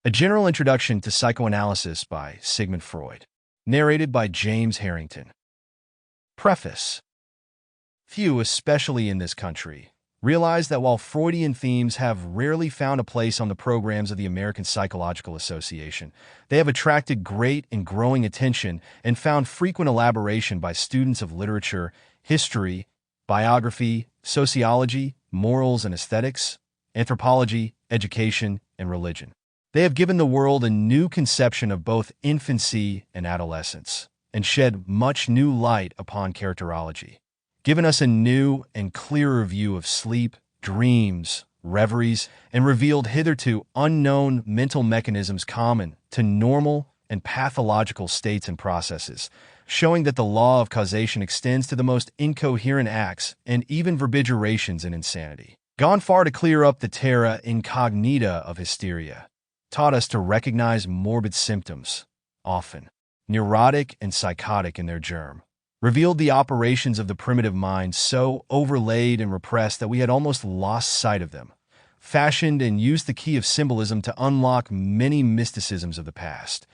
A General Introduction to Psychoanalysis by Sigmund Freud. Narrated by James Harrington. Preface. Few, especially in this country, realize that while Freudian themes have rarely found a place on the programs of the American Psychological Association, they have attracted great and growing attention and found frequent elaboration by students of literature, history, biography, sociology, morals and aesthetics, anthropology, education, and religion. They have given the world a new conception of both infancy and adolescence, and shed much new light upon characterology, given us a new and clearer view of sleep, dreams, reveries, and revealed hitherto unknown mental mechanisms common to normal and pathological states and processes, showing that the law of causation extends to the most incoherent acts and even verbigerations in insanity. Gone far to clear up the terra incognita of hysteria, taught us to recognize morbid symptoms, often neurotic and psychotic in their germ, revealed the operations of the primitive mind so overlaid and repressed that we had almost lost sight of them, fashioned and used the key of symbolism to unlock many mysticisms of the past,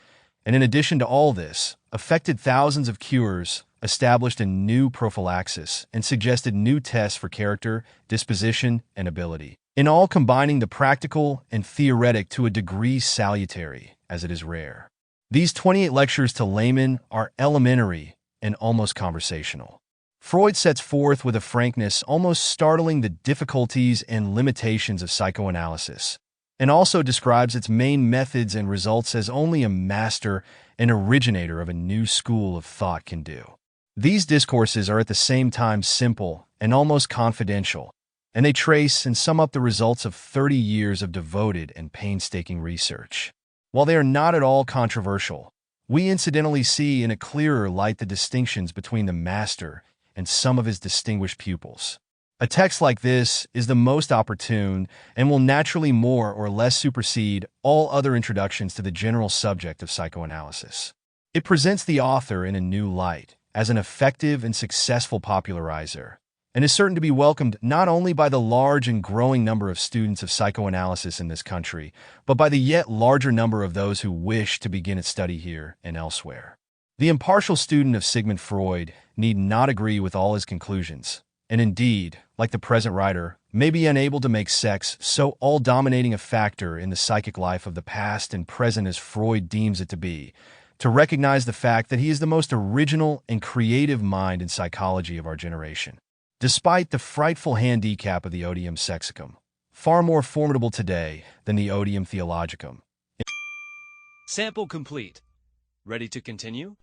and in addition to all this, effected thousands of cures, established a new prophylaxis, and suggested new tests for character, disposition, and ability, in all combining the practical and theoretic to a degree salutary, as it is rare. These 28 lectures to laymen are elementary and almost conversational. Freud sets forth with a frankness almost startling the difficulties and limitations of psychoanalysis, and also describes its main methods and results as only a master and originator of a new school of thought can do. These discourses are at the same time simple and almost confidential, and they trace and sum up the results of 30 years of devoted and painstaking research. While they are not at all controversial, we incidentally see in a clearer light the distinctions between the master and some of his distinguished pupils. A text like this is the most opportune and will naturally more or less supersede all other introductions to the general subject of psychoanalysis. It presents the author in a new light, as an effective and successful popularizer, and is certain to be welcomed not only by the large and growing number of students of psychoanalysis in this country, but by the yet larger number of those who wish to begin its study here and elsewhere. The impartial student of Sigmund Freud need not agree with all his conclusions, and indeed, like the present writer, may be unable to make sex so all-dominating a factor in the psychic life of the past and present as Freud deems it to be, to recognize the fact that he is the most original and creative mind in psychology of our generation. Despite the frightful handicap of the odium sexicum, far more formidable today than the odium theologicum. Sample complete. Ready to continue?